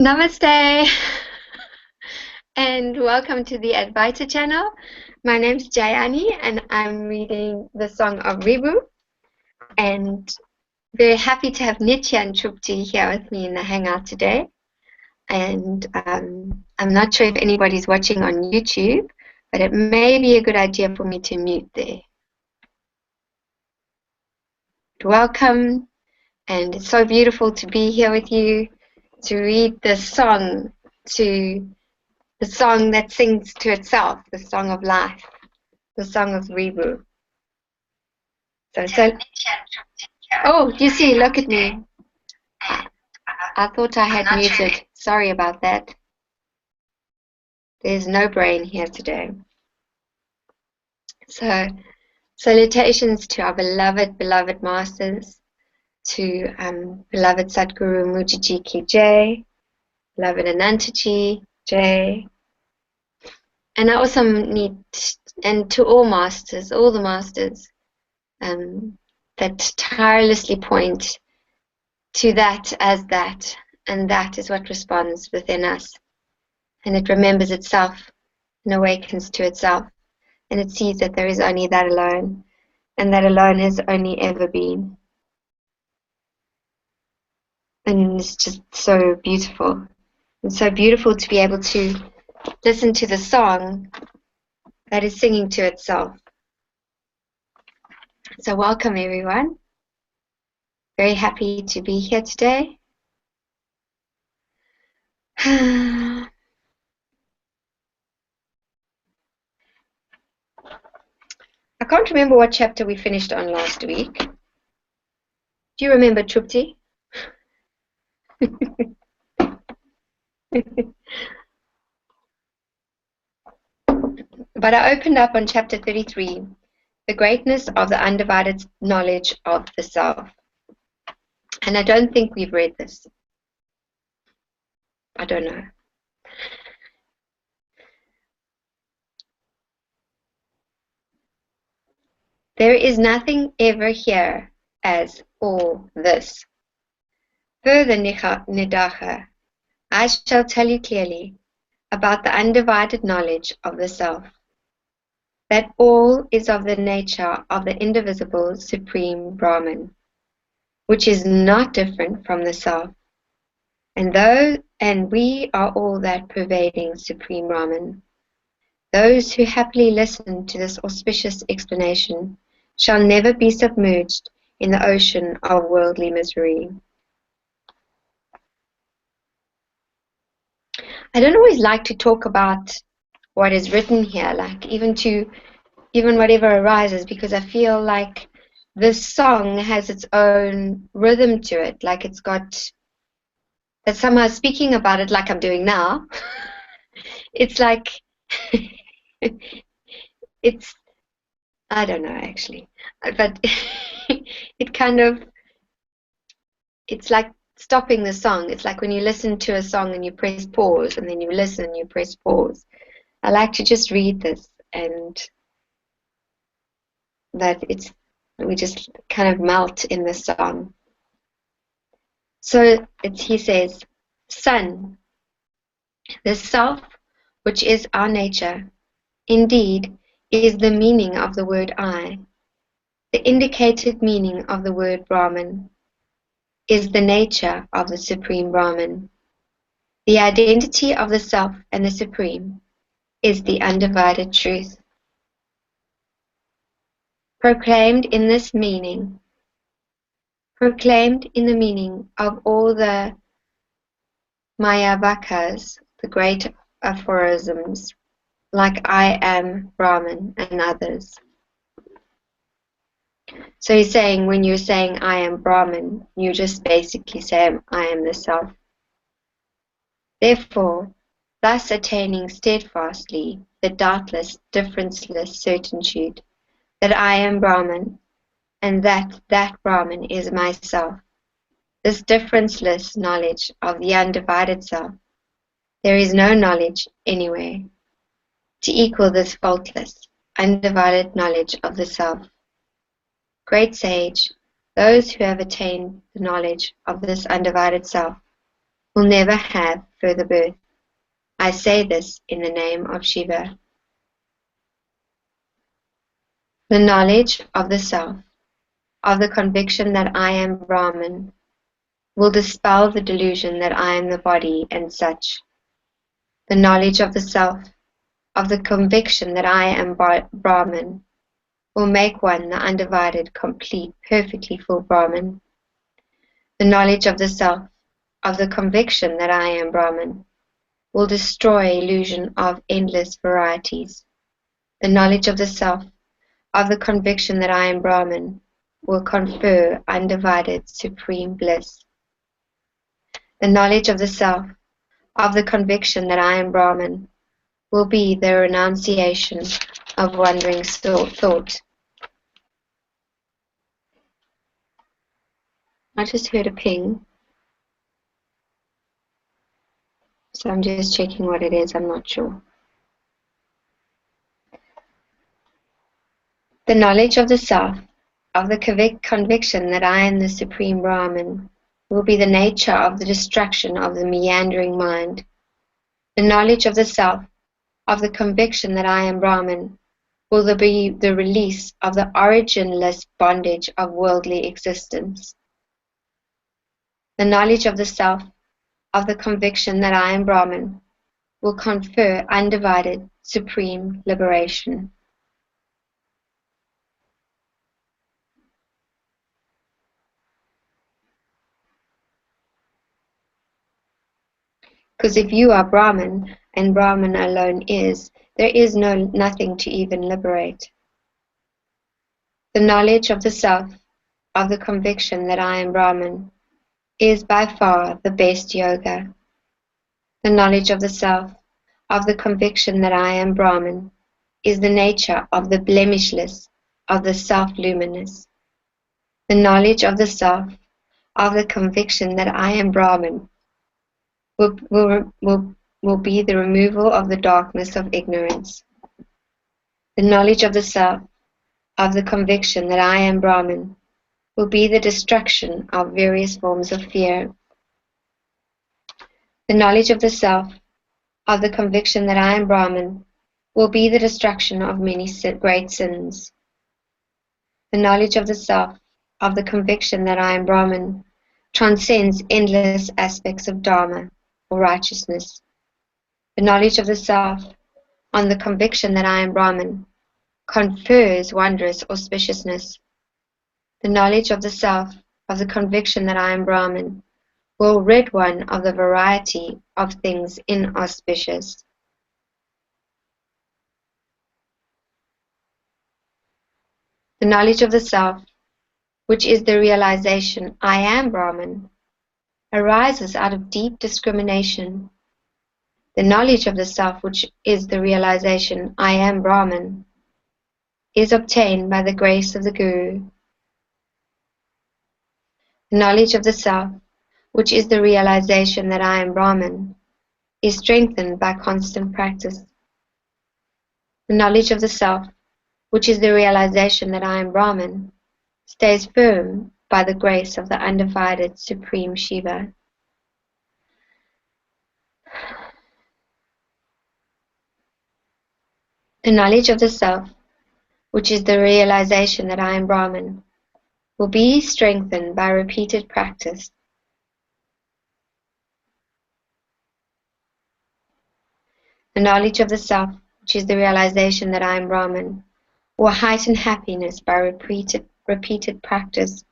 Namaste and welcome to the Advaita channel. My name's Jayani and I'm reading the Song of Ribhu, and very happy to have Nitya and Trupti here with me in the hangout today. And I'm not sure if anybody's watching on YouTube, but it may be a good idea for me to mute there. Welcome, and it's so beautiful to be here with you to read this song, to the song that sings to itself, the song of life, the Song of Ribhu. Oh, you see, look at me. I thought I had muted. Sorry about that. There's no brain here today. So, salutations to our beloved masters, to beloved Sadhguru Mujiji Ki Jai, beloved Anantaji Jai, and I also need, and to all masters, all the masters that tirelessly point to that as that, and that is what responds within us, and it remembers itself and awakens to itself, and it sees that there is only that alone, and that alone has only ever been. And it's just so beautiful. It's so beautiful to be able to listen to the song that is singing to itself. So welcome everyone. Very happy to be here today. I can't remember what chapter we finished on last week. Do you remember, Trupti? But I opened up on chapter 33, the greatness of the undivided knowledge of the self. And I don't think we've read this. I don't know. There is nothing ever here as all this. Further, Nidacha, I shall tell you clearly about the undivided knowledge of the self, that all is of the nature of the indivisible supreme Brahman, which is not different from the self, and we are all that pervading supreme Brahman. Those who happily listen to this auspicious explanation shall never be submerged in the ocean of worldly misery. I don't always like to talk about what is written here, like even whatever arises, because I feel like this song has its own rhythm to it, like it's got, that somehow speaking about it like I'm doing now, it's like, it's, I don't know actually, but it kind of, it's like stopping the song. It's like when you listen to a song and you press pause, and then you listen and you press pause. I like to just read this, and that we just kind of melt in the song. So he says, Son, the self, which is our nature, indeed, is the meaning of the word I. The indicated meaning of the word Brahman is the nature of the Supreme Brahman. The identity of the Self and the Supreme is the undivided truth. Proclaimed in the meaning of all the Mayavakas, the great aphorisms, like I am Brahman and others. So he's saying, when you're saying I am Brahman, you just basically say I am the Self. Therefore, thus attaining steadfastly the doubtless, differenceless certitude that I am Brahman, and that Brahman is myself, this differenceless knowledge of the undivided self, there is no knowledge anywhere to equal this faultless, undivided knowledge of the self. Great sage, those who have attained the knowledge of this undivided self will never have further birth. I say this in the name of Shiva. The knowledge of the self, of the conviction that I am Brahman, will dispel the delusion that I am the body and such. The knowledge of the self, of the conviction that I am Brahman, will make one the undivided, complete, perfectly full Brahman. The knowledge of the self, of the conviction that I am Brahman, will destroy illusion of endless varieties. The knowledge of the self, of the conviction that I am Brahman, will confer undivided supreme bliss. The knowledge of the self, of the conviction that I am Brahman, will be the renunciation of wandering thought. I just heard a ping, so I'm just checking what it is, I'm not sure. The knowledge of the self, of the conviction that I am the Supreme Brahman, will be the nature of the destruction of the meandering mind. The knowledge of the self, of the conviction that I am Brahman, will be the release of the originless bondage of worldly existence. The knowledge of the self, of the conviction that I am Brahman, will confer undivided, supreme liberation. Because if you are Brahman, and Brahman alone is, there is nothing to even liberate. The knowledge of the self, of the conviction that I am Brahman, is by far the best yoga. The knowledge of the self, of the conviction that I am Brahman, is the nature of the blemishless, of the self-luminous. The knowledge of the self, of the conviction that I am Brahman, will be the removal of the darkness of ignorance. The knowledge of the self, of the conviction that I am Brahman, will be the destruction of various forms of fear. The knowledge of the self, of the conviction that I am Brahman, will be the destruction of many great sins. The knowledge of the self, of the conviction that I am Brahman, transcends endless aspects of Dharma, or righteousness. The knowledge of the self, on the conviction that I am Brahman, confers wondrous auspiciousness. The knowledge of the self, of the conviction that I am Brahman, will rid one of the variety of things inauspicious. The knowledge of the self, which is the realization I am Brahman, arises out of deep discrimination. The knowledge of the self, which is the realization I am Brahman, is obtained by the grace of the Guru. The knowledge of the self, which is the realization that I am Brahman, is strengthened by constant practice. The knowledge of the self, which is the realization that I am Brahman, stays firm by the grace of the undivided Supreme Shiva. The knowledge of the self, which is the realization that I am Brahman, will be strengthened by repeated practice. The knowledge of the self, which is the realization that I am Brahman, will heighten happiness by repeated practice.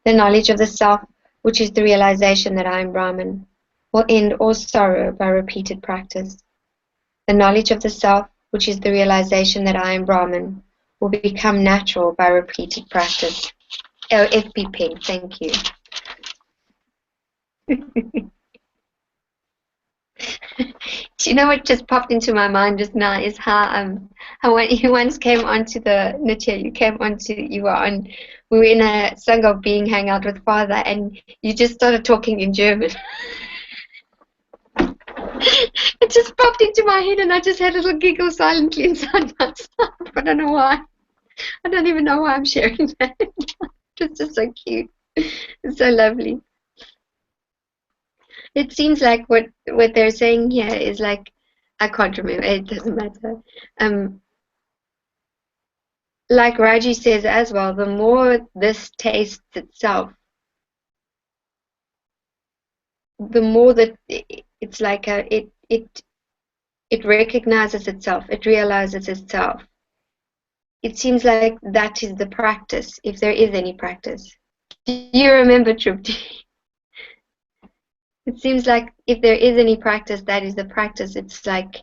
The knowledge of the self, which is the realization that I am Brahman, will end all sorrow by repeated practice. The knowledge of the self, which is the realization that I am Brahman, will become natural by repeated practice. Oh, FB Ping, thank you. Do you know what just popped into my mind just now is how when you once came onto the Nitya, we were in a Song of Being hangout with Father, and you just started talking in German. It just popped into my head, and I just had a little giggle silently inside myself. I don't know why. I don't even know why I'm sharing that. It's just so cute. It's so lovely. It seems like what they're saying here is like, I can't remember. It doesn't matter. Like Raji says as well, the more this tastes itself, the more that it's like it recognizes itself, it realizes itself. It seems like that is the practice, if there is any practice. Do you remember, Trupti? It seems like if there is any practice, that is the practice. It's like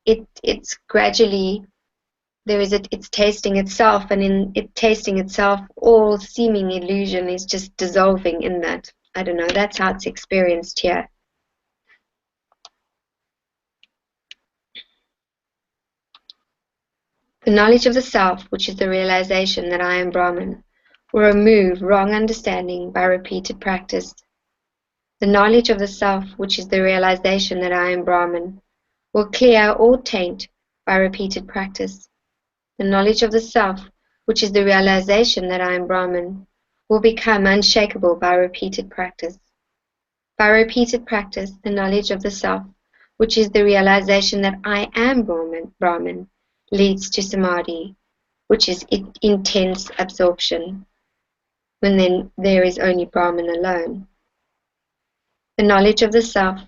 it's gradually it's tasting itself, and in it tasting itself, all seeming illusion is just dissolving in that. I don't know, that's how it's experienced here. The knowledge of the self, which is the realization that I am Brahman, will remove wrong understanding by repeated practice. The knowledge of the self, which is the realization that I am Brahman, will clear all taint by repeated practice. The knowledge of the self, which is the realization that I am Brahman, will become unshakable by repeated practice. By repeated practice, the knowledge of the self, which is the realization that I am Brahman, leads to samadhi, which is intense absorption, when then there is only Brahman alone. The knowledge of the self,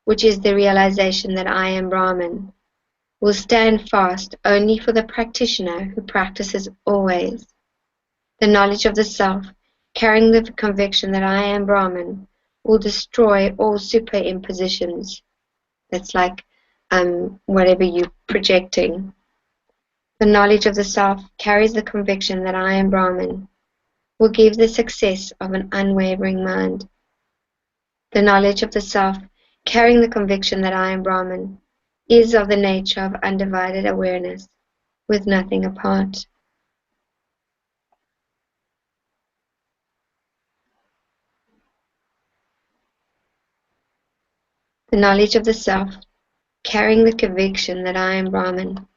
which is the realization that I am Brahman, will stand fast only for the practitioner who practices always. The knowledge of the self, carrying the conviction that I am Brahman, will destroy all superimpositions. That's like whatever you're projecting. The knowledge of the self carries the conviction that I am Brahman, will give the success of an unwavering mind. The knowledge of the self, carrying the conviction that I am Brahman, is of the nature of undivided awareness, with nothing apart. The knowledge of the self, carrying the conviction that I am Brahman,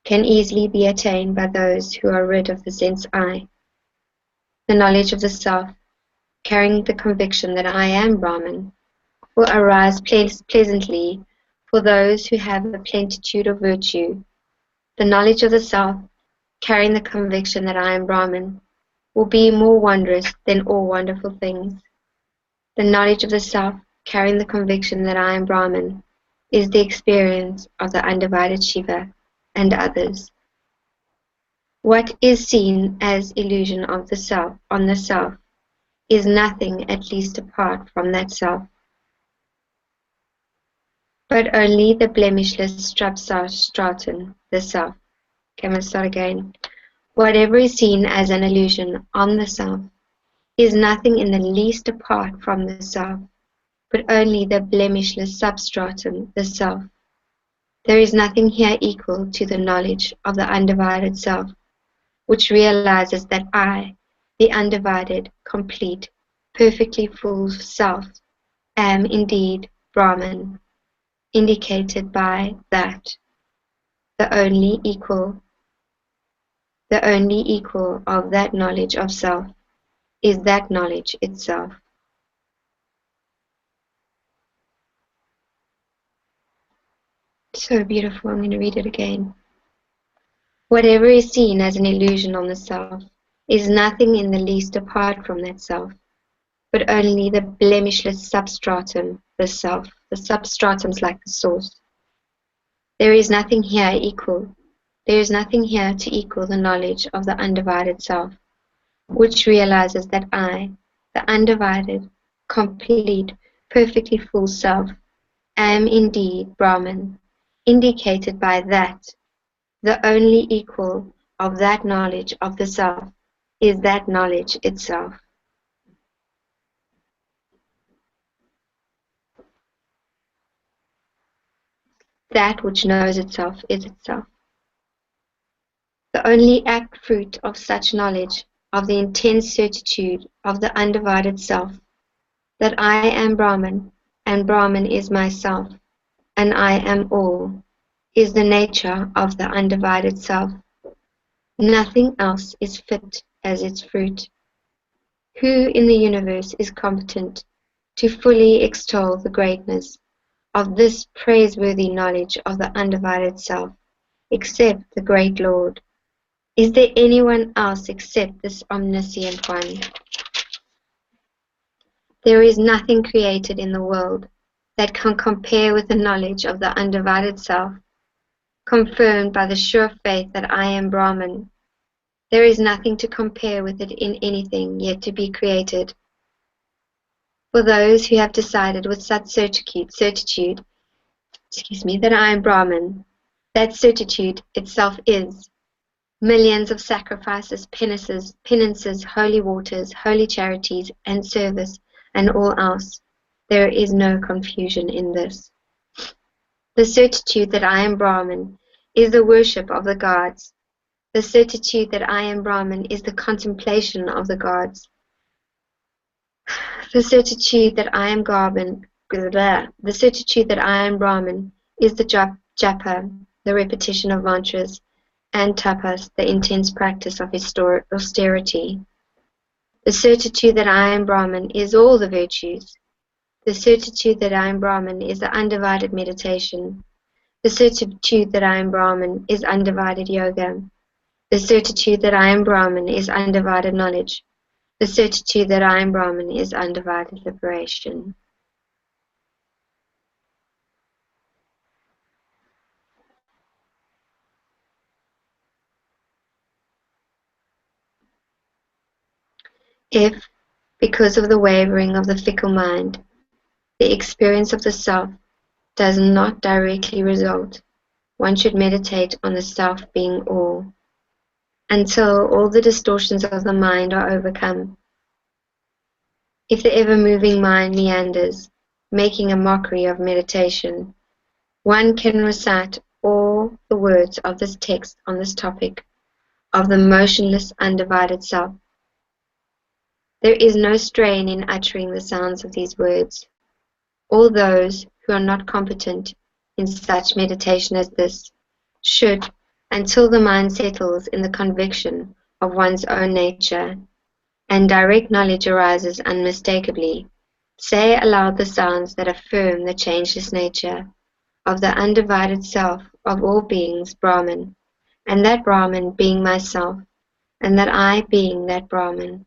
can easily be attained by those who are rid of the sense I. The knowledge of the self, carrying the conviction that I am Brahman, will arise pleasantly for those who have a plenitude of virtue. The knowledge of the self, carrying the conviction that I am Brahman, will be more wondrous than all wonderful things. The knowledge of the self, carrying the conviction that I am Brahman, is the experience of the undivided Shiva and others. What is seen as illusion of the self on the self is nothing at least apart from that self, but only the blemishless substratum, the self. Okay, I'm going to start again. Whatever is seen as an illusion on the self is nothing in the least apart from the self, but only the blemishless substratum, the self. There is nothing here equal to the knowledge of the undivided self, which realizes that I, the undivided, complete, perfectly full self, am indeed Brahman, indicated by that. The only equal of that knowledge of self is that knowledge itself. So beautiful. I'm going to read it again. Whatever is seen as an illusion on the self is nothing in the least apart from that self, but only the blemishless substratum, the self. The substratum's like the source. There is nothing here to equal the knowledge of the undivided self, which realizes that I, the undivided, complete, perfectly full self, am indeed Brahman, indicated by that. The only equal of that knowledge of the self is that knowledge itself. That which knows itself is itself. The only act fruit of such knowledge, of the intense certitude of the undivided self, that I am Brahman, and Brahman is myself, and I am all, is the nature of the undivided self. Nothing else is fit as its fruit. Who in the universe is competent to fully extol the greatness of this praiseworthy knowledge of the undivided self, except the great Lord? Is there anyone else except this omniscient one? There is nothing created in the world that can compare with the knowledge of the undivided self, confirmed by the sure faith that I am Brahman. There is nothing to compare with it in anything yet to be created. For those who have decided with such certitude, that I am Brahman, that certitude itself is millions of sacrifices, penances, holy waters, holy charities, and service, and all else. There is no confusion in this. The certitude that I am Brahman is the worship of the gods. The certitude that I am Brahman is the contemplation of the gods. The certitude that I am Brahman, the certitude that I am Brahman is the japa, the repetition of mantras, and tapas, the intense practice of austerity. The certitude that I am Brahman is all the virtues. The certitude that I am Brahman is the undivided meditation. The certitude that I am Brahman is undivided yoga. The certitude that I am Brahman is undivided knowledge. The certitude that I am Brahman is undivided liberation. If, because of the wavering of the fickle mind, the experience of the self does not directly result, one should meditate on the self being all, until all the distortions of the mind are overcome. If the ever-moving mind meanders, making a mockery of meditation, one can recite all the words of this text on this topic of the motionless, undivided self. There is no strain in uttering the sounds of these words. All those who are not competent in such meditation as this should, until the mind settles in the conviction of one's own nature, and direct knowledge arises unmistakably, say aloud the sounds that affirm the changeless nature of the undivided self of all beings, Brahman, and that Brahman being myself, and that I being that Brahman.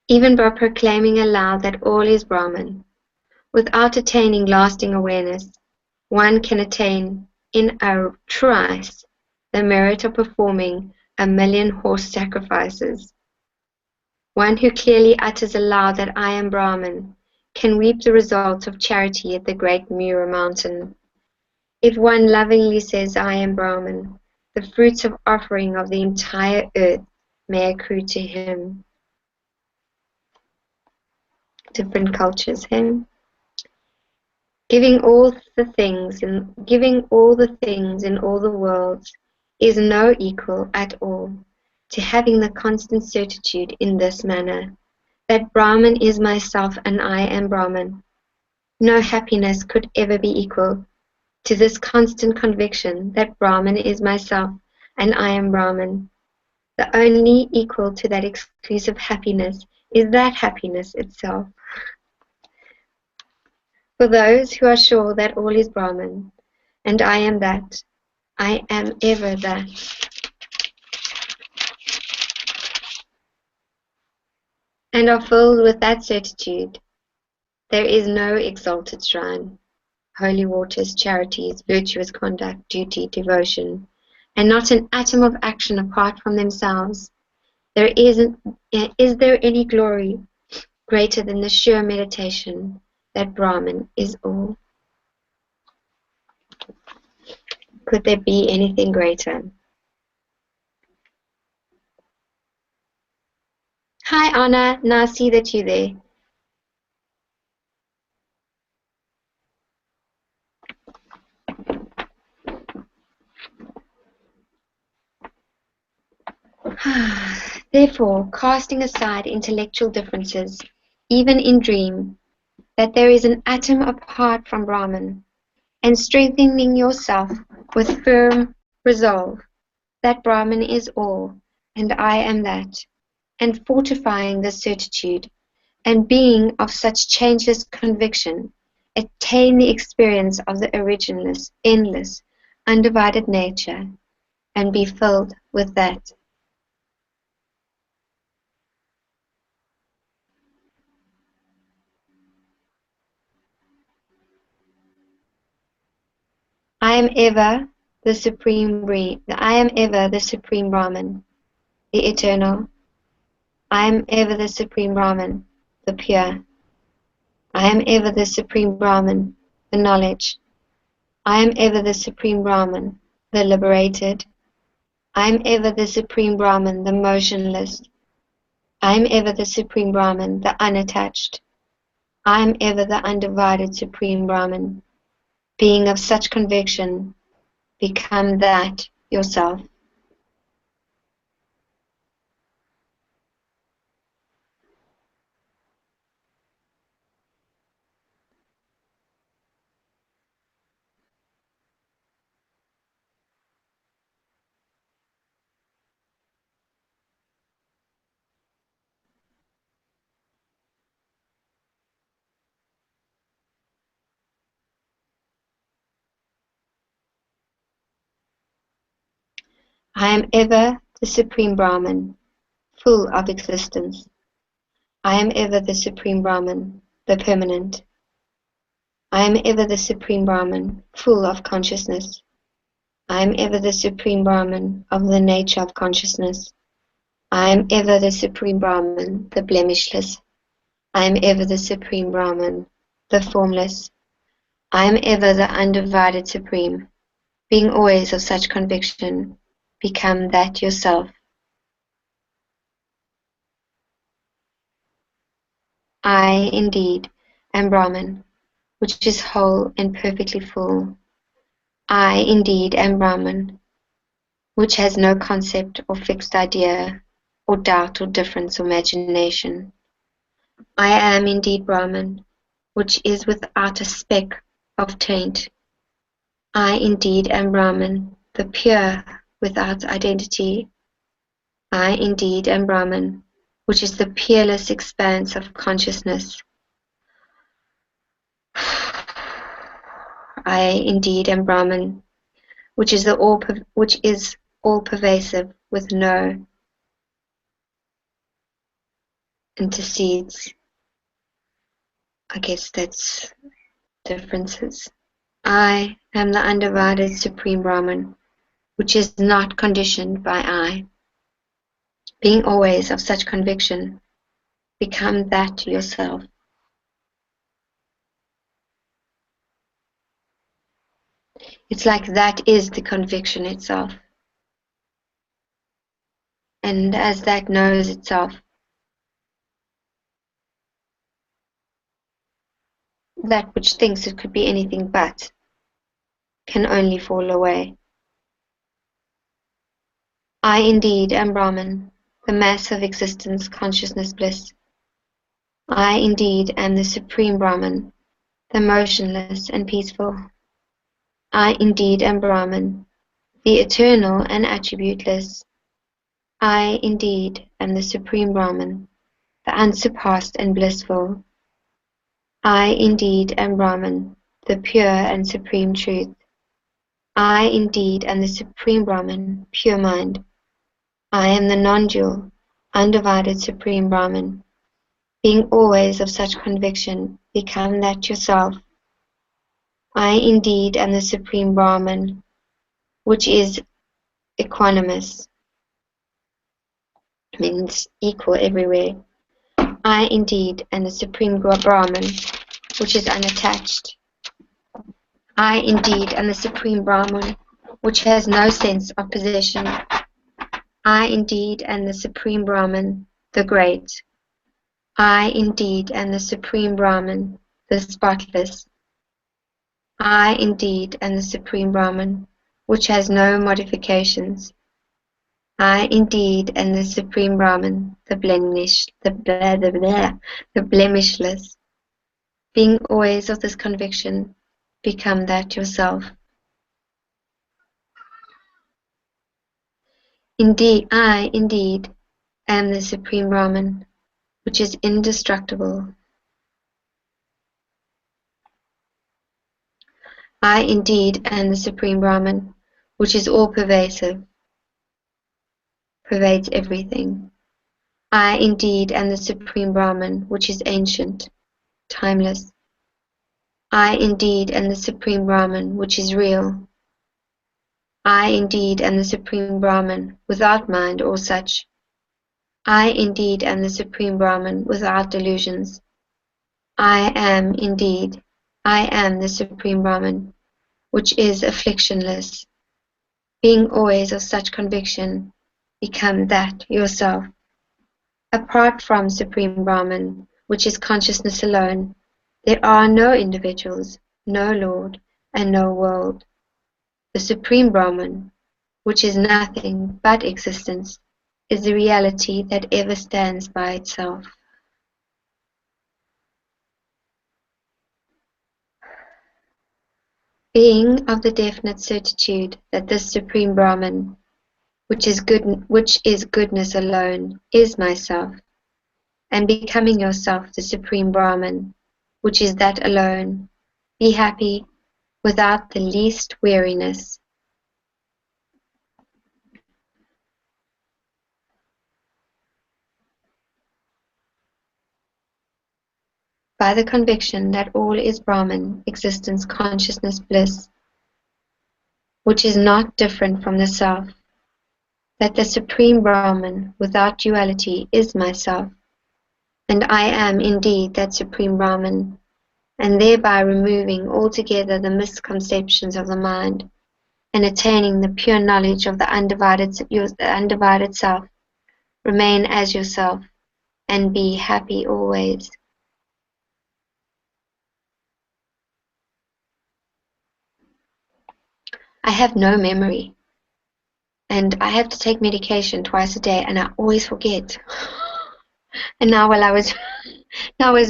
Even by proclaiming aloud that all is Brahman, without attaining lasting awareness, one can attain in a trice the merit of performing 1,000,000 horse sacrifices. One who clearly utters aloud that I am Brahman can reap the results of charity at the great Mira mountain. If one lovingly says I am Brahman, the fruits of offering of the entire earth may accrue to him. Different cultures, him. Giving all the things in all the worlds is no equal at all to having the constant certitude in this manner, that Brahman is myself and I am Brahman. No happiness could ever be equal to this constant conviction that Brahman is myself and I am Brahman. The only equal to that exclusive happiness is that happiness itself. For those who are sure that all is Brahman, and I am that, I am ever that. And are filled with that certitude, there is no exalted shrine, holy waters, charities, virtuous conduct, duty, devotion, and not an atom of action apart from themselves. Is there any glory greater than the sure meditation that Brahman is all? Could there be anything greater? Hi Anna, now I see that you're there. Therefore, casting aside intellectual differences, even in dream, that there is an atom apart from Brahman, and strengthening yourself with firm resolve that Brahman is all, and I am that, and fortifying this certitude, and being of such changeless conviction, attain the experience of the originless, endless, undivided nature, and be filled with that. I am ever the I am ever the Supreme Brahman, the eternal. I am ever the Supreme Brahman, the pure. I am ever the Supreme Brahman, the knowledge. I am ever the Supreme Brahman, the liberated. I am ever the Supreme Brahman, the motionless. I am ever the Supreme Brahman, the unattached. I am ever the undivided Supreme Brahman. Being of such conviction, become that yourself. I am ever the Supreme Brahman, full of existence. I am ever the Supreme Brahman, the permanent. I am ever the Supreme Brahman, full of consciousness. I am ever the Supreme Brahman of the nature of consciousness. I am ever the Supreme Brahman, the blemishless. I am ever the Supreme Brahman, the formless. I am ever the undivided Supreme. Being always of such conviction, become that yourself. I, indeed, am Brahman, which is whole and perfectly full. I, indeed, am Brahman, which has no concept or fixed idea, or doubt or difference or imagination. I am indeed Brahman, which is without a speck of taint. I indeed am Brahman, the pure, without identity. I indeed am Brahman, which is the peerless expanse of consciousness. I indeed am Brahman, which is all pervasive, with no intercedes. I guess that's differences. I am the undivided Supreme Brahman, which is not conditioned by I. Being always of such conviction, become that yourself. It's like that is the conviction itself. And as that knows itself, that which thinks it could be anything but can only fall away. I indeed am Brahman, the mass of existence, consciousness, bliss. I indeed am the Supreme Brahman, the motionless and peaceful. I indeed am Brahman, the eternal and attributeless. I indeed am the Supreme Brahman, the unsurpassed and blissful. I indeed am Brahman, the pure and supreme truth. I indeed am the Supreme Brahman, pure mind. I am the non-dual, undivided Supreme Brahman. Being always of such conviction, become that yourself. I indeed am the Supreme Brahman, which is equanimous, means equal everywhere. I indeed am the Supreme Brahman, which is unattached. I indeed am the Supreme Brahman, which has no sense of possession. I indeed am the Supreme Brahman, the great. I indeed am the Supreme Brahman, the spotless. I indeed am the Supreme Brahman, which has no modifications. I indeed am the Supreme Brahman, the blemishless. Being always of this conviction, become that yourself. Indeed, I indeed am the Supreme Brahman, which is indestructible. I indeed am the Supreme Brahman, which is all-pervasive, pervades everything. I indeed am the Supreme Brahman, which is ancient, timeless. I indeed am the Supreme Brahman, which is real. I indeed am the Supreme Brahman, without mind or such. I indeed am the Supreme Brahman, without delusions. I am the Supreme Brahman, which is afflictionless. Being always of such conviction, become that yourself. Apart from Supreme Brahman, which is consciousness alone, there are no individuals, no Lord, and no world. The Supreme Brahman, which is nothing but existence, is the reality that ever stands by itself. Being of the definite certitude that this Supreme Brahman, which is goodness alone, is myself, and becoming yourself the Supreme Brahman, which is that alone, be happy without the least weariness. By the conviction that all is Brahman, existence, consciousness, bliss, which is not different from the self, that the Supreme Brahman, without duality, is myself, and I am indeed that Supreme Brahman, and thereby removing altogether the misconceptions of the mind, and attaining the pure knowledge of the undivided self, remain as yourself, and be happy always. I have no memory, and I have to take medication twice a day, and I always forget. And now while I was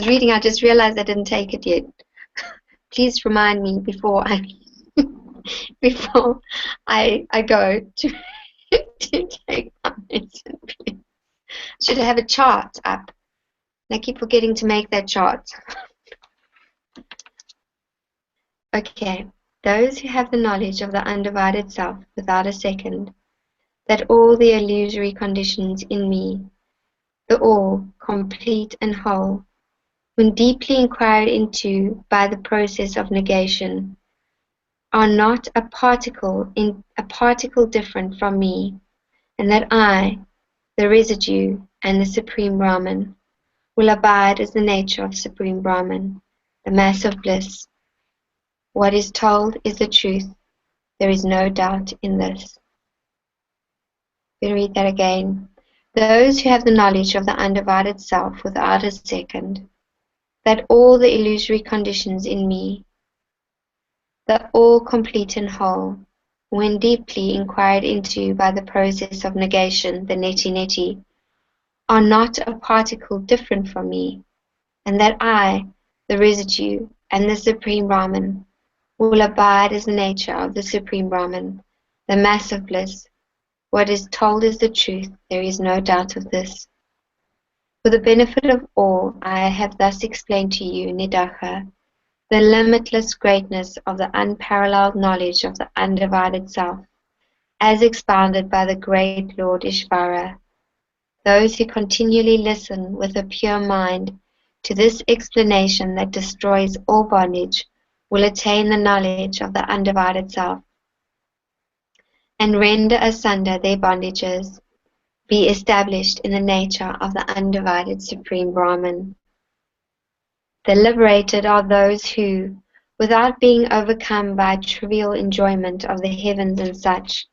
reading, I just realized I didn't take it yet. Please remind me before I go to to take my medicine, please. Should I have a chart up? I keep forgetting to make that chart. Okay. Those who have the knowledge of the undivided self without a second, that all the illusory conditions in me, the all, complete and whole, when deeply inquired into by the process of negation, are not a particle different from me, and that I, the residue and the Supreme Brahman, will abide as the nature of Supreme Brahman, the mass of bliss. What is told is the truth. There is no doubt in this. We'll read that again. Those who have the knowledge of the undivided self without a second, that all the illusory conditions in me, the all complete and whole, when deeply inquired into by the process of negation, the neti-neti, are not a particle different from me, and that I, the residue and the Supreme Brahman, will abide as the nature of the Supreme Brahman, the mass of bliss. What is told is the truth, there is no doubt of this. For the benefit of all, I have thus explained to you, Nidaka, the limitless greatness of the unparalleled knowledge of the undivided self, as expounded by the great Lord Ishvara. Those who continually listen with a pure mind to this explanation that destroys all bondage will attain the knowledge of the undivided self, and render asunder their bondages, be established in the nature of the undivided Supreme Brahman. The liberated are those who, without being overcome by trivial enjoyment of the heavens and such,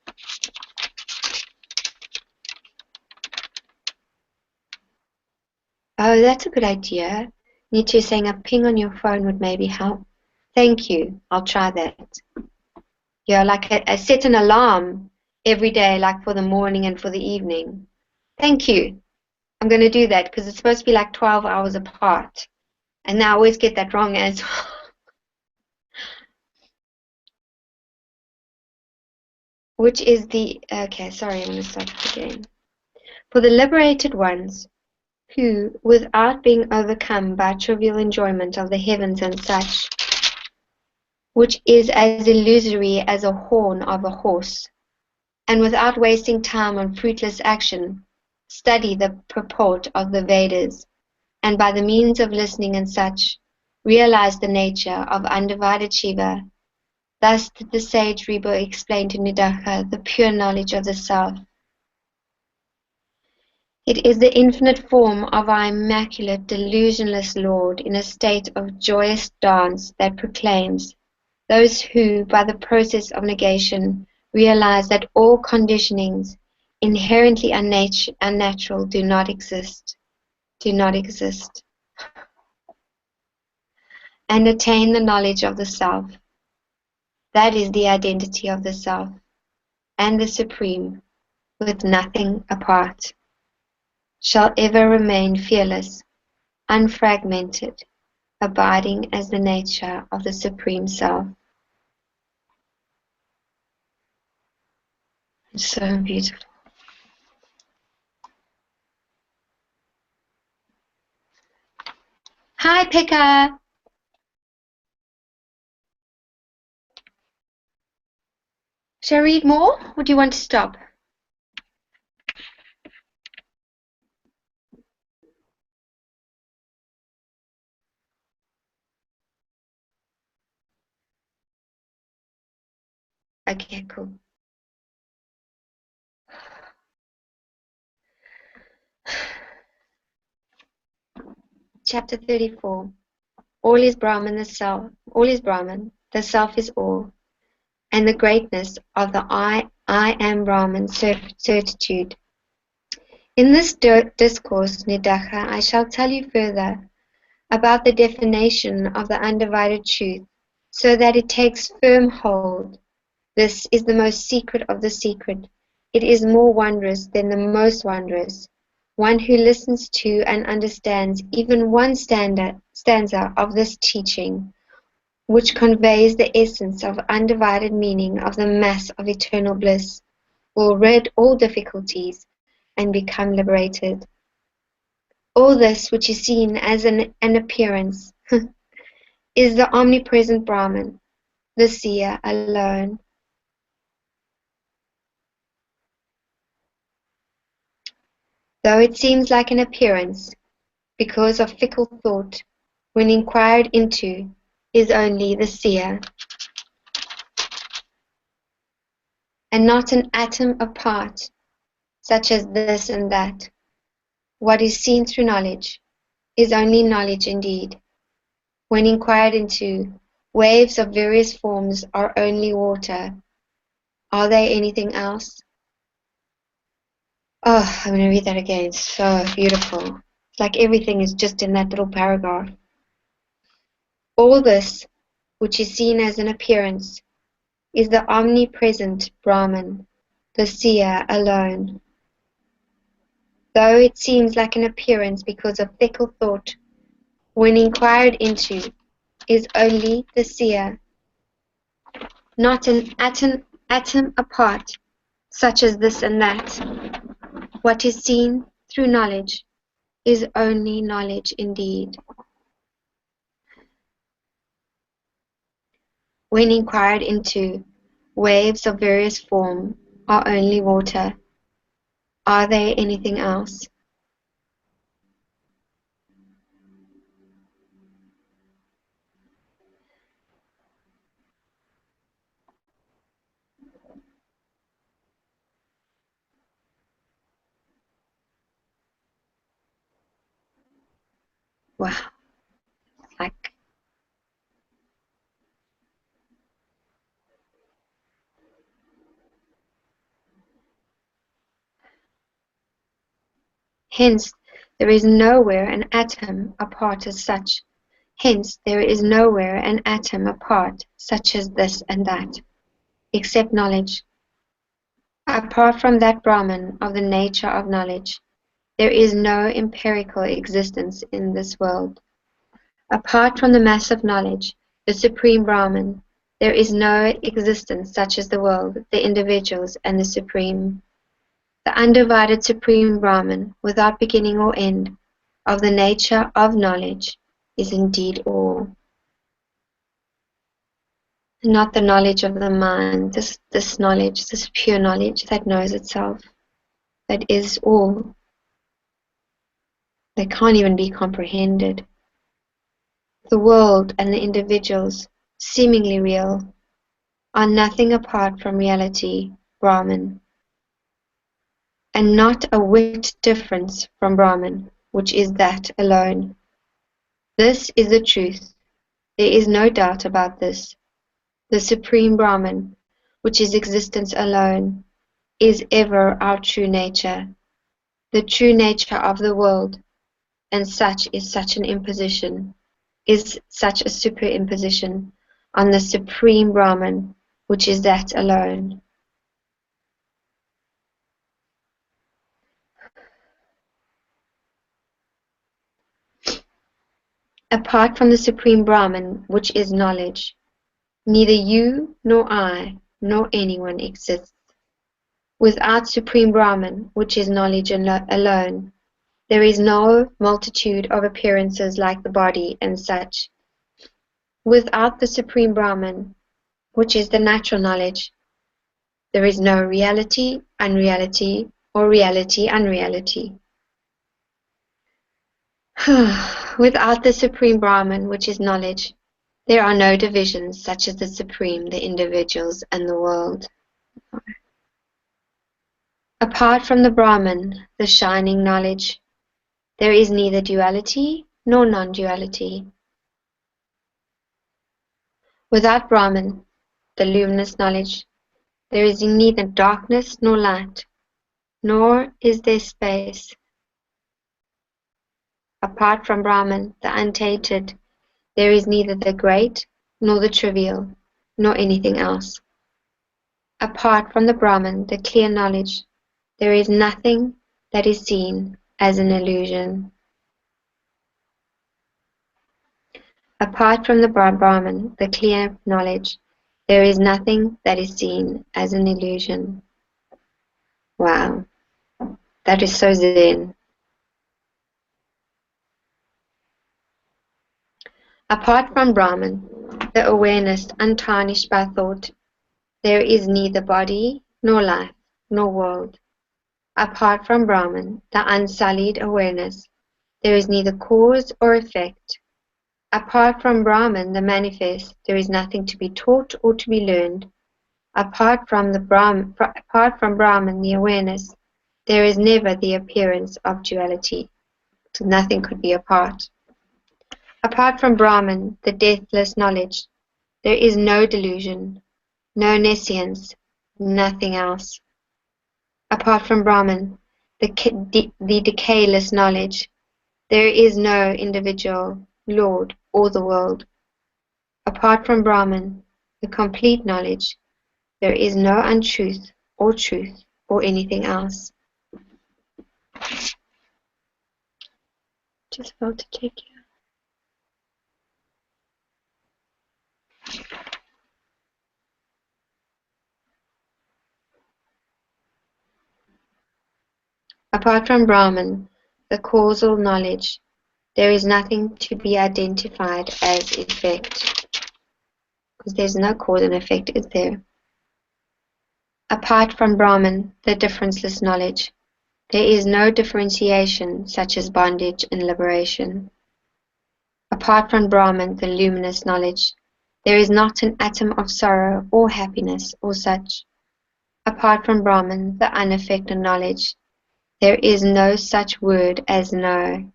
oh, that's a good idea. Nietzsche saying a ping on your phone would maybe help. Thank you. I'll try that. Yeah, like I set an alarm every day, like for the morning and for the evening. Thank you. I'm going to do that because it's supposed to be like 12 hours apart. And I always get that wrong as well. Which is the, okay, sorry, I'm going to start again. For the liberated ones, who, without being overcome by trivial enjoyment of the heavens and such, which is as illusory as a horn of a horse, and without wasting time on fruitless action, study the purport of the Vedas, and by the means of listening and such, realize the nature of undivided Shiva. Thus did the sage Ribhu explain to Nidaka the pure knowledge of the self. It is the infinite form of our immaculate, delusionless Lord in a state of joyous dance that proclaims those who, by the process of negation, realize that all conditionings inherently unnatural do not exist, and attain the knowledge of the self. That is the identity of the self and the Supreme, with nothing apart, shall ever remain fearless, unfragmented, abiding as the nature of the Supreme Self. It's so beautiful. Hi, Pekka. Shall I read more, or do you want to stop? Okay, cool. Chapter 34. All is Brahman, the self. All is Brahman, the self is all, and the greatness of the I am Brahman certitude. In this discourse, Nidaka, I shall tell you further about the definition of the undivided truth, so that it takes firm hold. This is the most secret of the secret. It is more wondrous than the most wondrous. One who listens to and understands even one stanza of this teaching, which conveys the essence of undivided meaning of the mass of eternal bliss, will rid all difficulties and become liberated. All this which is seen as an appearance is the omnipresent Brahman, the seer alone. Though it seems like an appearance, because of fickle thought, when inquired into, is only the seer, and not an atom apart, such as this and that. What is seen through knowledge is only knowledge indeed. When inquired into, waves of various forms are only water. Are they anything else? Oh, I'm going to read that again. It's so beautiful. It's like everything is just in that little paragraph. All this, which is seen as an appearance, is the omnipresent Brahman, the seer alone. Though it seems like an appearance because of fickle thought, when inquired into, is only the seer, not an atom apart, such as this and that. What is seen through knowledge is only knowledge indeed. When inquired into, waves of various form are only water. Are they anything else? Wow. Like, hence, there is nowhere an atom apart as such. Hence, there is nowhere an atom apart, such as this and that, except knowledge. Apart from that Brahman of the nature of knowledge, there is no empirical existence in this world. Apart from the mass of knowledge, the Supreme Brahman, there is no existence such as the world, the individuals, and the Supreme. The undivided Supreme Brahman, without beginning or end, of the nature of knowledge, is indeed all. Not the knowledge of the mind, this knowledge, this pure knowledge that knows itself, that is all, that can't even be comprehended. The world and the individuals, seemingly real, are nothing apart from reality, Brahman, and not a whit difference from Brahman, which is that alone. This is the truth. There is no doubt about this. The Supreme Brahman, which is existence alone, is ever our true nature, the true nature of the world, and such is such an imposition, is such a superimposition on the Supreme Brahman, which is that alone. Apart from the Supreme Brahman, which is knowledge, neither you nor I nor anyone exists. Without Supreme Brahman, which is knowledge alone, there is no multitude of appearances like the body and such. Without the Supreme Brahman, which is the natural knowledge, there is no reality, unreality, or reality, unreality. Without the Supreme Brahman, which is knowledge, there are no divisions such as the Supreme, the individuals, and the world. Apart from the Brahman, the shining knowledge, there is neither duality nor non-duality. Without Brahman, the luminous knowledge, there is neither darkness nor light, nor is there space. Apart from Brahman, the untainted, there is neither the great nor the trivial, nor anything else. Apart from the Brahman, the clear knowledge, there is nothing that is seen as an illusion. Apart from the Brahman, the clear knowledge, there is nothing that is seen as an illusion. Wow, that is so Zen. Apart from Brahman, the awareness untarnished by thought, there is neither body, nor life, nor world. Apart from Brahman, the unsullied awareness, there is neither cause or effect. Apart from Brahman, the manifest, there is nothing to be taught or to be learned. Apart from Brahman, the awareness, there is never the appearance of duality. So nothing could be apart. Apart from Brahman, the deathless knowledge, there is no delusion, no nescience, nothing else. Apart from Brahman, the decayless knowledge, there is no individual, Lord, or the world. Apart from Brahman, the complete knowledge, there is no untruth or truth or anything else. Just felt to take you. Apart from Brahman, the causal knowledge, there is nothing to be identified as effect. Because there's no cause and effect, is there? Apart from Brahman, the differenceless knowledge, there is no differentiation such as bondage and liberation. Apart from Brahman, the luminous knowledge, there is not an atom of sorrow or happiness or such. Apart from Brahman, the unaffected knowledge, there is no such word as no.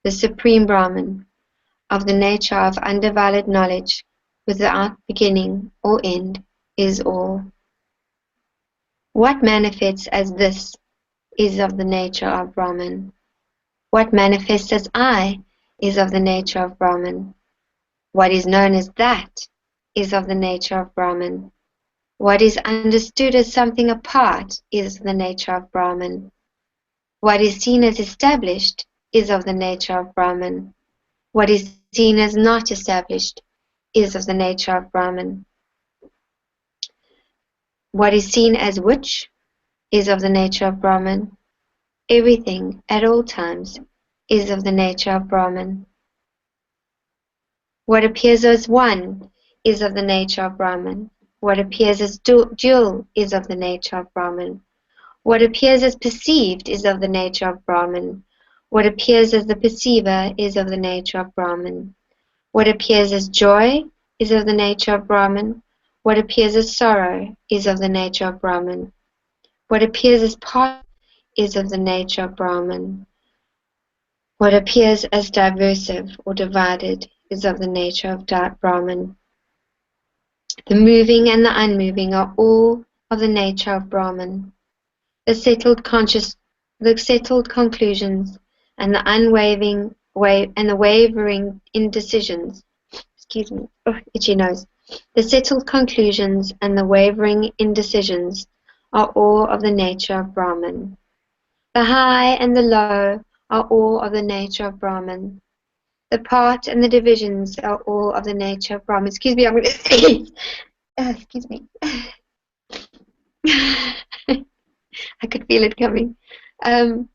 The Supreme Brahman, of the nature of undivided knowledge, without beginning or end, is all. What manifests as this is of the nature of Brahman. What manifests as I is of the nature of Brahman. What is known as that is of the nature of Brahman. What is understood as something apart is of the nature of Brahman. What is seen as established is of the nature of Brahman. What is seen as not established is of the nature of Brahman. What is seen as which is of the nature of Brahman. Everything at all times is of the nature of Brahman. What appears as one is of the nature of Brahman. What appears as dual is of the nature of Brahman. What appears as perceived is of the nature of Brahman. What appears as the perceiver is of the nature of Brahman. What appears as joy is of the nature of Brahman. What appears as sorrow is of the nature of Brahman. What appears as part is of the nature of Brahman. What appears as diversive or divided is of the nature of Brahman. The moving and the unmoving are all of the nature of Brahman. The settled conclusions and the wavering indecisions. Excuse me. Oh, itchy nose. The settled conclusions and the wavering indecisions are all of the nature of Brahman. The high and the low are all of the nature of Brahman. The part and the divisions are all of the nature of Brahman. Excuse me, I'm going to sneeze. Excuse me. I could feel it coming. The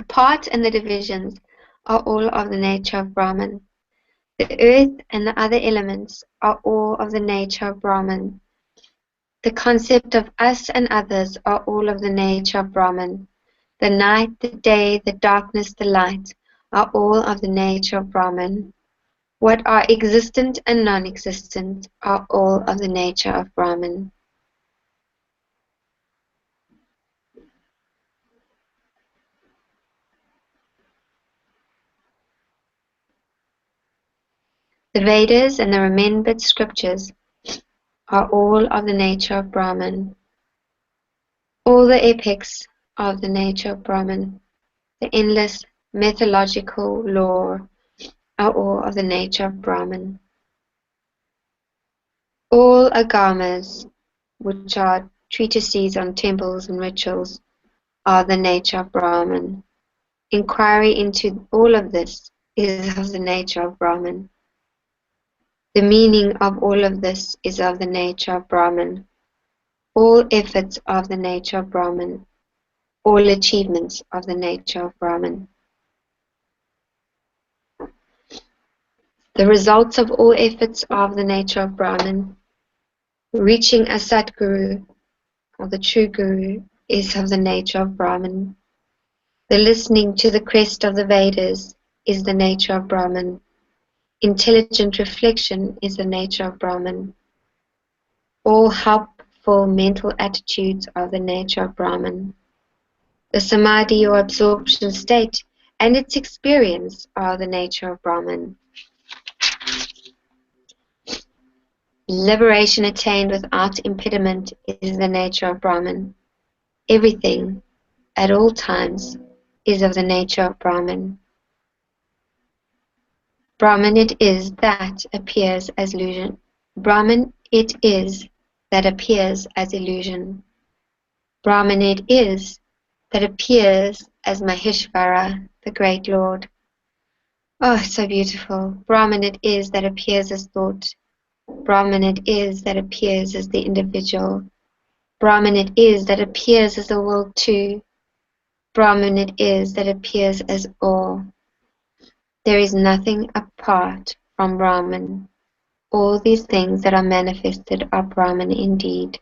part and the divisions are all of the nature of Brahman. The earth and the other elements are all of the nature of Brahman. The concept of us and others are all of the nature of Brahman. The night, the day, the darkness, the light are all of the nature of Brahman. What are existent and non-existent are all of the nature of Brahman. The Vedas and the remembered scriptures are all of the nature of Brahman. All the epics are of the nature of Brahman. The endless mythological lore are all of the nature of Brahman. All agamas, which are treatises on temples and rituals, are the nature of Brahman. Inquiry into all of this is of the nature of Brahman. The meaning of all of this is of the nature of Brahman. All efforts are of the nature of Brahman. All achievements of the nature of Brahman. The results of all efforts are of the nature of Brahman. Reaching a Satguru, or the true Guru, is of the nature of Brahman. The listening to the crest of the Vedas is the nature of Brahman. Intelligent reflection is the nature of Brahman. All helpful mental attitudes are the nature of Brahman. The samadhi or absorption state and its experience are the nature of Brahman. Liberation attained without impediment is the nature of Brahman. Everything, at all times, is of the nature of Brahman. Brahman it is that appears as illusion. Brahman it is that appears as illusion. Brahman it is that appears as Maheshvara, the great Lord. Oh, so beautiful. Brahman it is that appears as thought. Brahman it is that appears as the individual. Brahman it is that appears as the world too. Brahman it is that appears as all. There is nothing apart from Brahman. All these things that are manifested are Brahman indeed.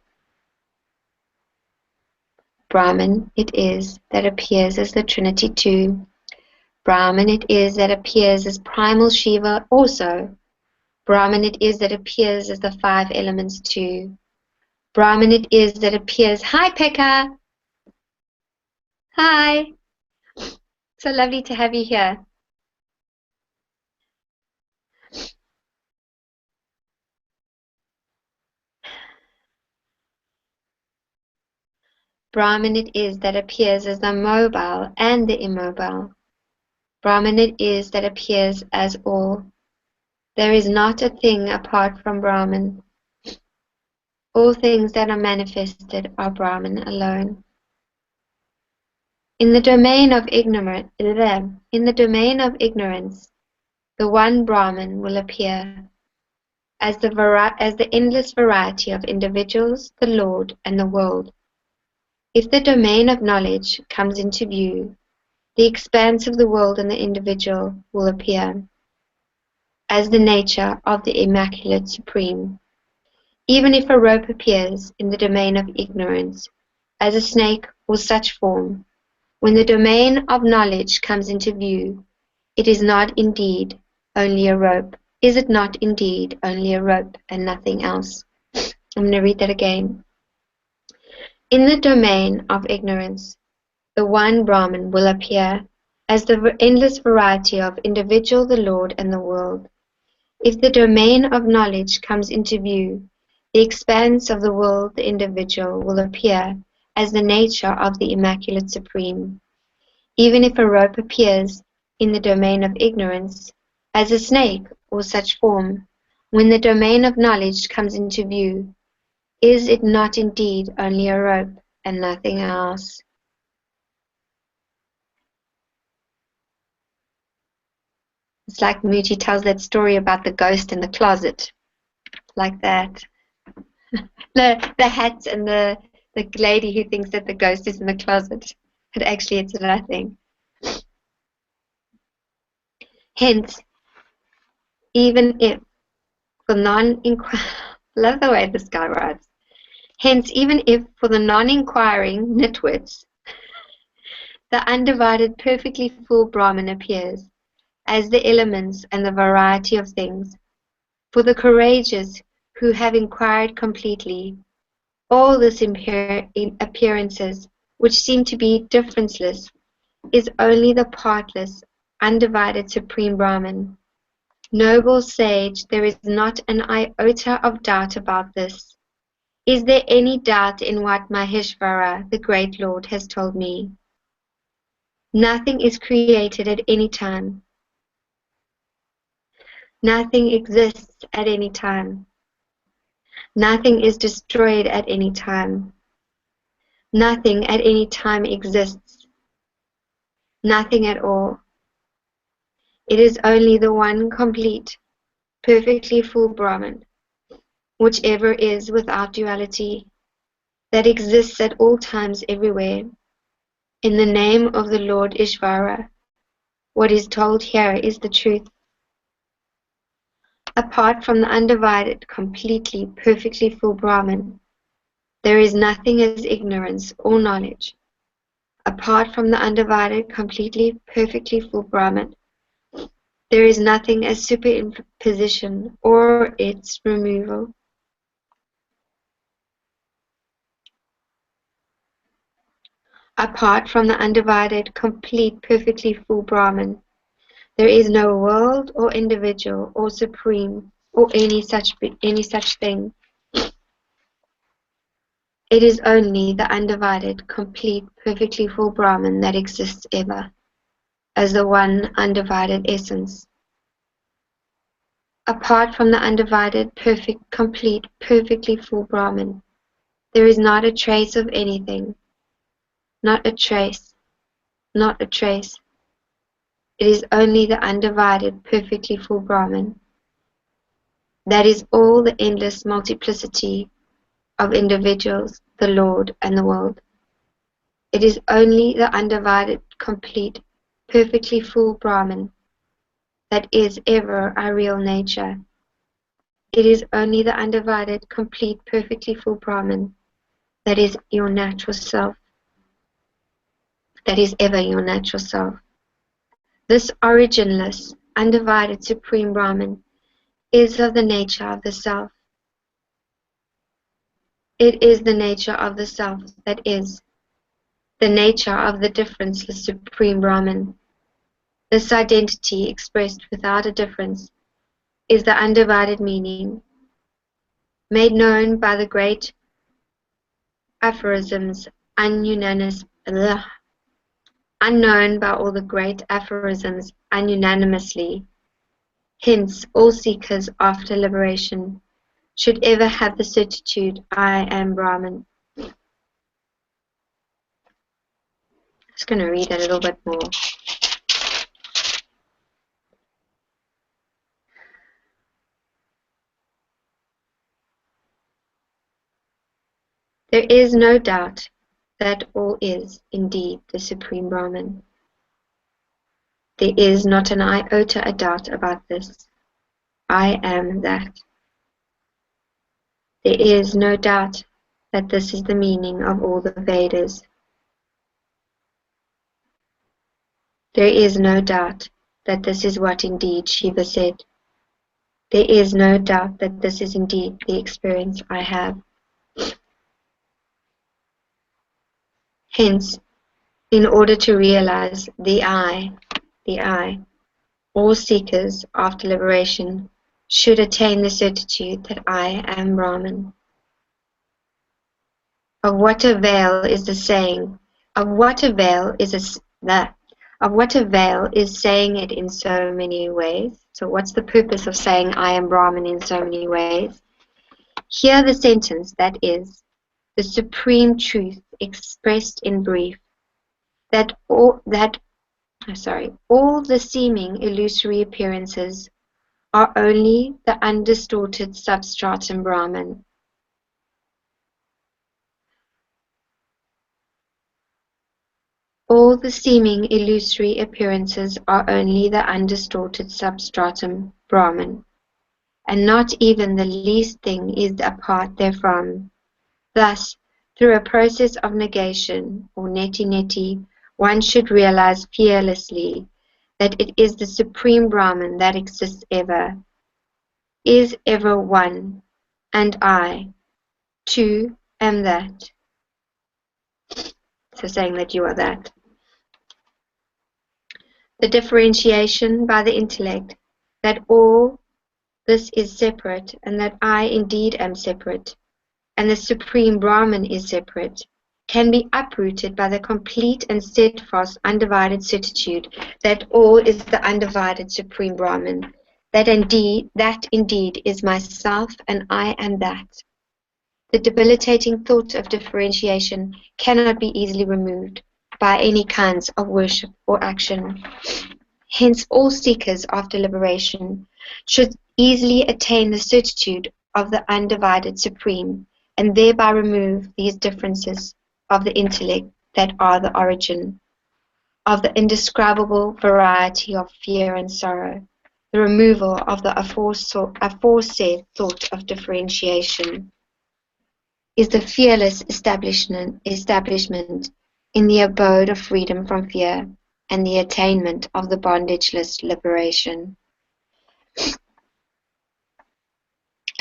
Brahman it is that appears as the Trinity too. Brahman it is that appears as primal Shiva also. Brahman it is that appears as the five elements too. Brahman it is that appears. Hi, Pekka. Hi. So lovely to have you here. Brahman it is that appears as the mobile and the immobile. Brahman it is that appears as all. There is not a thing apart from Brahman. All things that are manifested are Brahman alone. In the domain of ignorance, the one Brahman will appear as the endless variety of individuals, the Lord, and the world. If the domain of knowledge comes into view, the expanse of the world and the individual will appear as the nature of the Immaculate Supreme. Even if a rope appears in the domain of ignorance, as a snake or such form, when the domain of knowledge comes into view, it is not indeed only a rope. Is it not indeed only a rope and nothing else? I'm going to read that again. In the domain of ignorance, the one Brahman will appear as the endless variety of individual, the Lord, and the world. If the domain of knowledge comes into view, the expanse of the world, the individual, will appear as the nature of the Immaculate Supreme. Even if a rope appears in the domain of ignorance, as a snake or such form, when the domain of knowledge comes into view, is it not indeed only a rope and nothing else? It's like Mooji tells that story about the ghost in the closet, like that. The hat and the lady who thinks that the ghost is in the closet, but actually it's nothing. Hence, even if for love the way this guy writes. Hence, even if for the non-inquiring nitwits, the undivided, perfectly full Brahman appears as the elements and the variety of things, for the courageous who have inquired completely, all this appearances, which seem to be differenceless, is only the partless, undivided Supreme Brahman. Noble sage, there is not an iota of doubt about this. Is there any doubt in what Maheshvara, the great Lord, has told me? Nothing is created at any time. Nothing exists at any time. Nothing is destroyed at any time. Nothing at any time exists. Nothing at all. It is only the one complete, perfectly full Brahman, whichever is without duality, that exists at all times everywhere. In the name of the Lord Ishvara, what is told here is the truth. Apart from the undivided, completely, perfectly full Brahman, there is nothing as ignorance or knowledge. Apart from the undivided, completely, perfectly full Brahman, there is nothing as superimposition or its removal. Apart from the undivided, complete, perfectly full Brahman, there is no world or individual or supreme or any such thing. It is only the undivided, complete, perfectly full Brahman that exists ever, as the one undivided essence. Apart from the undivided, perfect, complete, perfectly full Brahman, there is not a trace of anything, not a trace, not a trace. It is only the undivided, perfectly full Brahman. That is all the endless multiplicity of individuals, the Lord, and the world. It is only the undivided, complete, perfectly full Brahman that is ever our real nature. It is only the undivided, complete, perfectly full Brahman that is your natural self, that is ever your natural self. This originless, undivided Supreme Brahman is of the nature of the self. It is the nature of the self that is the nature of the differenceless Supreme Brahman. This identity expressed without a difference is the undivided meaning, made known by the great aphorisms, unknown by all the great aphorisms ununanimously. Hence, all seekers after liberation should ever have the certitude, I am Brahman. Just going to read a little bit more. There is no doubt that all is indeed the Supreme Brahman. There is not an iota a doubt about this. I am that. There is no doubt that this is the meaning of all the Vedas. There is no doubt that this is what indeed Shiva said. There is no doubt that this is indeed the experience I have. Hence, in order to realize the I, all seekers after liberation should attain the certitude that I am Brahman. Of what avail is the saying? Of what avail is of what avail is saying it in so many ways? So what's the purpose of saying I am Brahman in so many ways? Hear the sentence that is the supreme truth expressed in brief, that all the seeming illusory appearances are only the undistorted substratum Brahman. All the seeming illusory appearances are only the undistorted substratum Brahman, and not even the least thing is apart therefrom. Thus, through a process of negation, or neti-neti, one should realize fearlessly that it is the Supreme Brahman that exists ever, is ever one, and I, too, am that. So saying that you are that. The differentiation by the intellect that all this is separate and that I indeed am separate and the Supreme Brahman is separate can be uprooted by the complete and steadfast undivided certitude that all is the undivided Supreme Brahman, that indeed is myself and I am that. The debilitating thought of differentiation cannot be easily removed by any kinds of worship or action. Hence, all seekers after liberation should easily attain the certitude of the undivided Supreme, and thereby remove these differences of the intellect that are the origin of the indescribable variety of fear and sorrow, the removal of the aforesaid thought of differentiation is the fearless establishment in the abode of freedom from fear and the attainment of the bondageless liberation.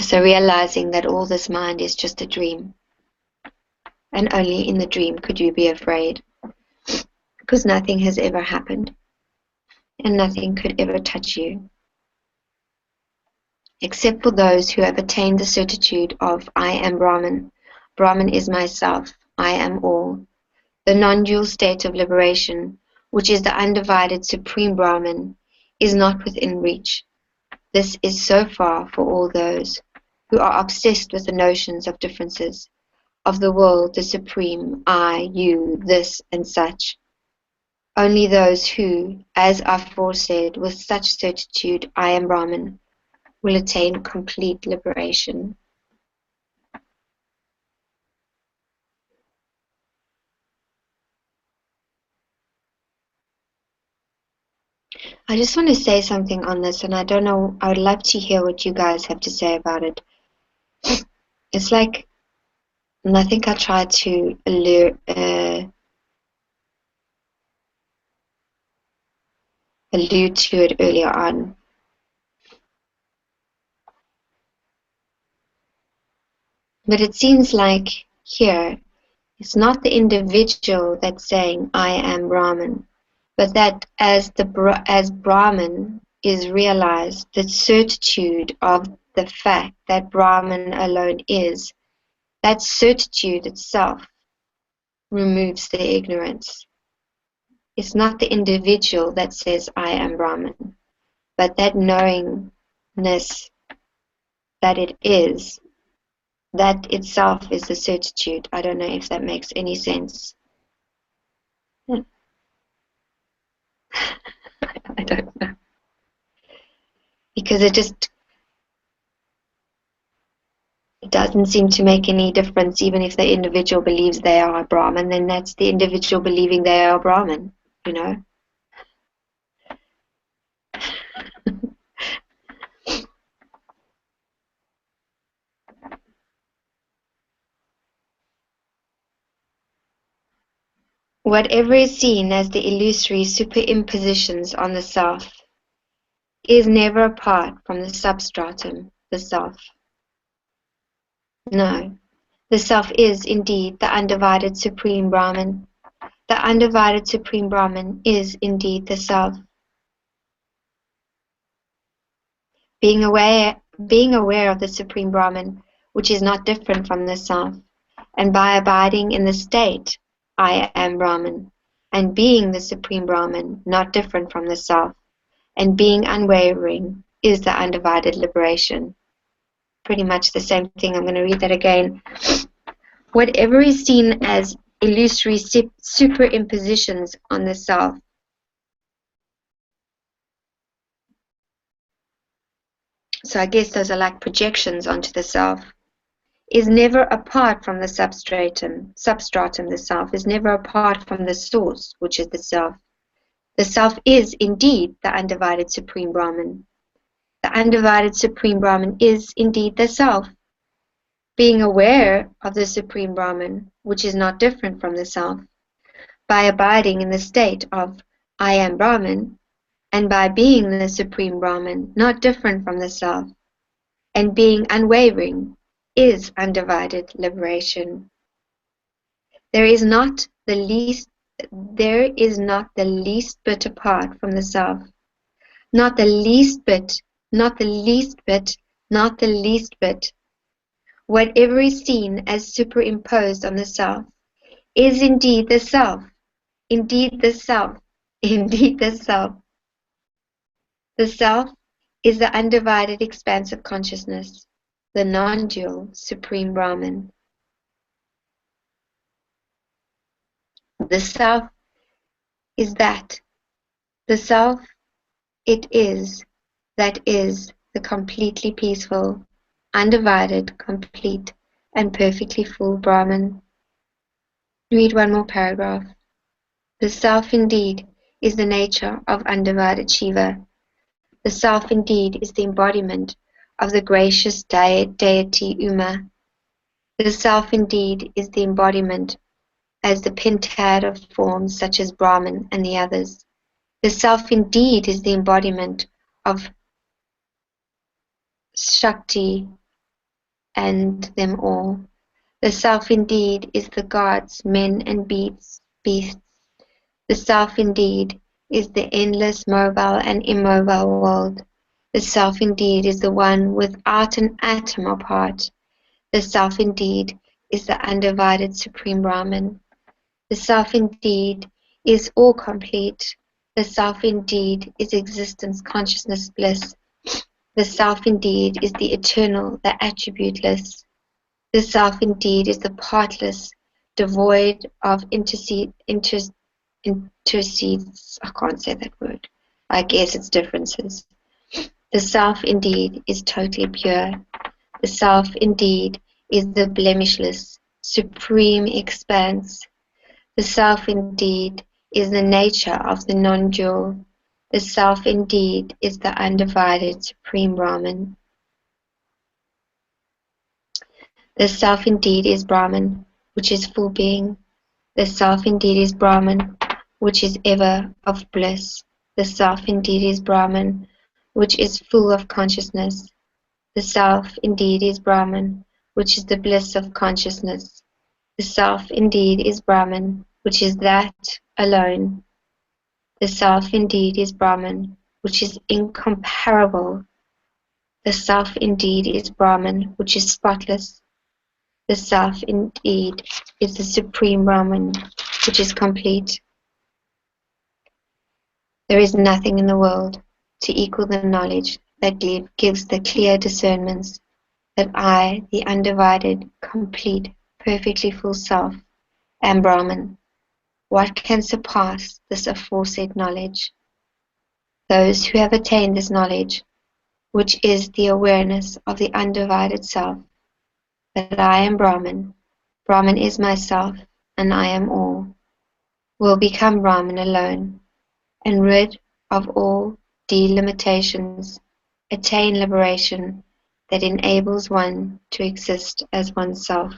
So realizing that all this mind is just a dream, and only in the dream could you be afraid, because nothing has ever happened, and nothing could ever touch you, except for those who have attained the certitude of I am Brahman. Brahman is myself, I am all. The non-dual state of liberation, which is the undivided Supreme Brahman, is not within reach. This is so far for all those who are obsessed with the notions of differences, of the world, the supreme, I, you, this, and such. Only those who, as aforesaid, with such certitude, I am Brahman, will attain complete liberation. I just want to say something on this, and I don't know, I would love to hear what you guys have to say about it. It's like, and I think I tried to allude to it earlier on. But it seems like here, it's not the individual that's saying, I am Brahman, but that as Brahman is realized, the certitude of the fact that Brahman alone is, that certitude itself removes the ignorance. It's not the individual that says, I am Brahman, but that knowingness that it is, that itself is the certitude. I don't know if that makes any sense. I don't know. Because It doesn't seem to make any difference, even if the individual believes they are Brahman, then that's the individual believing they are Brahman, you know. Whatever is seen as the illusory superimpositions on the self is never apart from the substratum, the self. No, the self is indeed the undivided Supreme Brahman. The undivided Supreme Brahman is indeed the self. Being aware of the Supreme Brahman, which is not different from the self, and by abiding in the state, I am Brahman, and being the Supreme Brahman, not different from the self, and being unwavering, is the undivided liberation. Pretty much the same thing. I'm going to read that again. Whatever is seen as illusory superimpositions on the self so I guess those are like projections onto the self, is never apart from the substratum, the self, is never apart from the source, which is the self. The self is indeed the undivided Supreme Brahman. The undivided Supreme Brahman is indeed the self. Being aware of the Supreme Brahman, which is not different from the self, by abiding in the state of I am Brahman, and by being the Supreme Brahman, not different from the self, and being unwavering, is undivided liberation. There is not the least bit apart from the self. Not the least bit, not the least bit, not the least bit. Whatever is seen as superimposed on the self is indeed the self, indeed the self, indeed the self. The self is the undivided expanse of consciousness, the non-dual Supreme Brahman. The self is that. The self, it is, that is the completely peaceful, undivided, complete, and perfectly full Brahman. Read one more paragraph. The self indeed is the nature of undivided Shiva. The self indeed is the embodiment of the gracious deity Uma. The self indeed is the embodiment as the pentad of forms such as Brahman and the others. The self indeed is the embodiment of Shakti and them all. The self indeed is the gods, men and beasts. The self indeed is the endless mobile and immobile world. The self indeed is the one without an atom apart. The self indeed is the undivided Supreme Brahman. The self indeed is all complete. The self indeed is existence, consciousness, bliss. The self indeed is the eternal, the attributeless. The self indeed is the partless, devoid of intercedes. I can't say that word. I guess it's differences. The self indeed is totally pure. The self indeed is the blemishless, supreme expanse. The self indeed is the nature of the non-dual. The self indeed is the undivided Supreme Brahman. The self indeed is Brahman, which is full being. The self indeed is Brahman, which is ever of bliss. The self indeed is Brahman, which is full of consciousness. The self indeed is Brahman, which is the bliss of consciousness. The self indeed is Brahman, which is that alone. The self indeed is Brahman, which is incomparable. The self indeed is Brahman, which is spotless. The self indeed is the Supreme Brahman, which is complete. There is nothing in the world to equal the knowledge that gives the clear discernments that I, the undivided, complete, perfectly full self, am Brahman. What can surpass this aforesaid knowledge? Those who have attained this knowledge, which is the awareness of the undivided self, that I am Brahman, Brahman is myself, and I am all, will become Brahman alone, and rid of all delimitations, attain liberation that enables one to exist as oneself.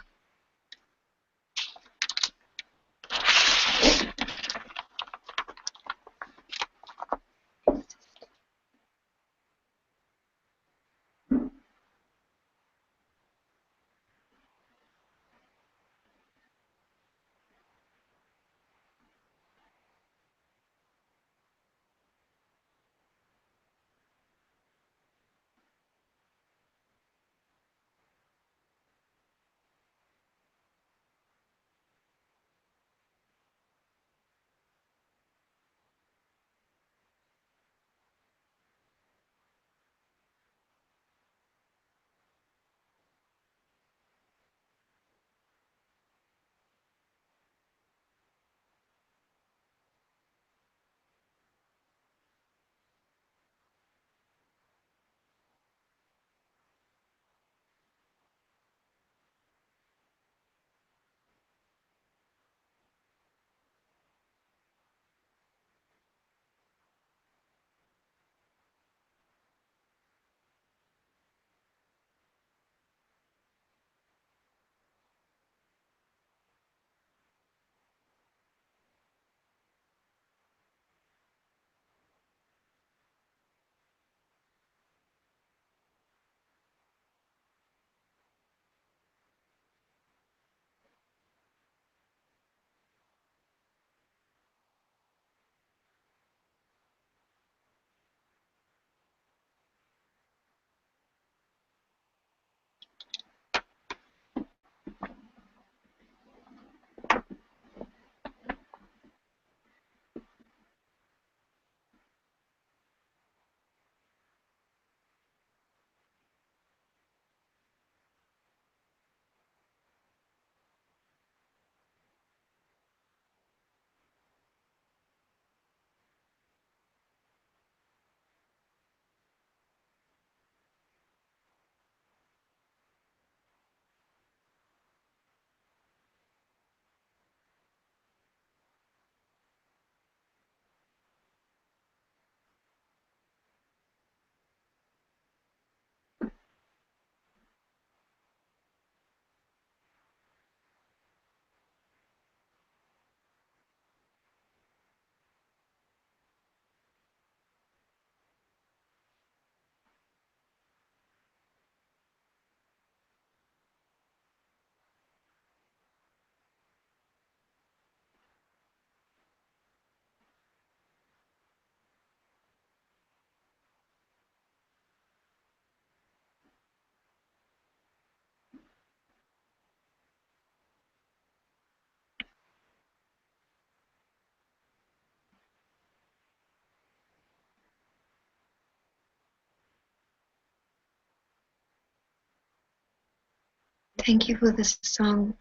Thank you for this song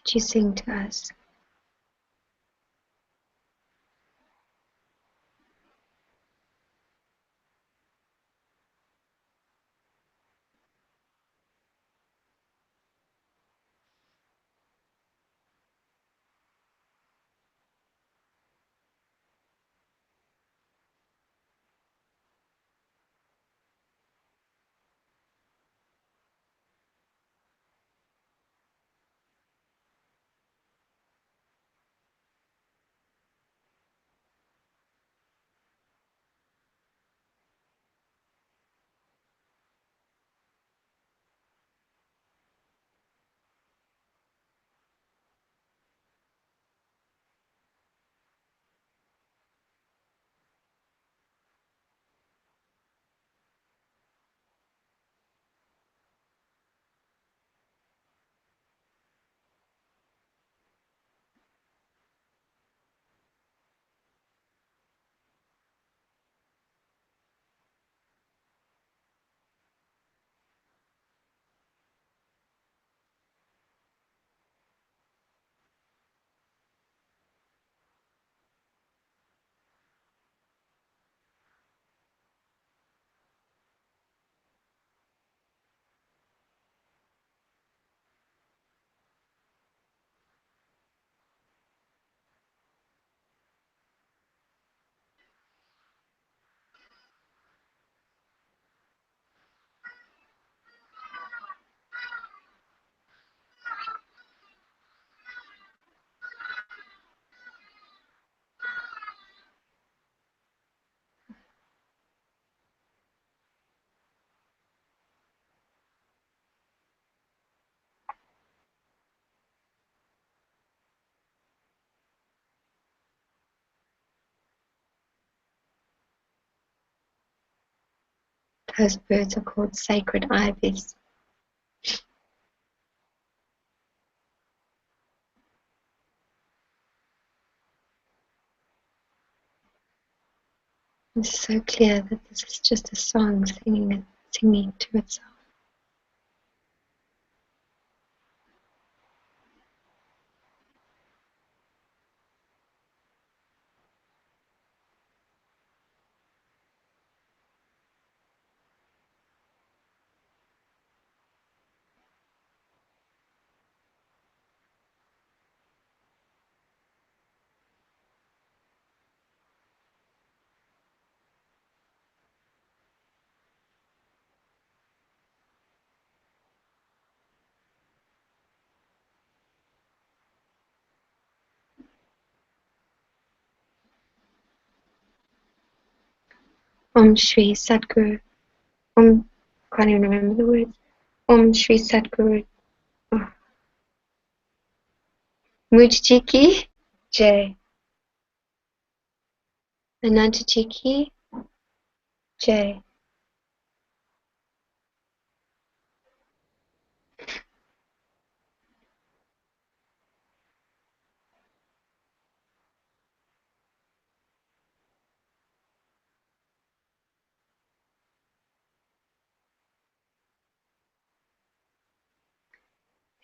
that you sing to us. Those birds are called sacred ibis. It's so clear that this is just a song singing to itself. Om Shri Sadguru. Om, can't even remember the words. Om Shri Sadguru. Oh. Mujjiki Jai. Anantajiki Jai.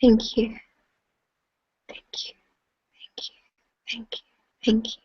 Thank you. Thank you. Thank you. Thank you. Thank you.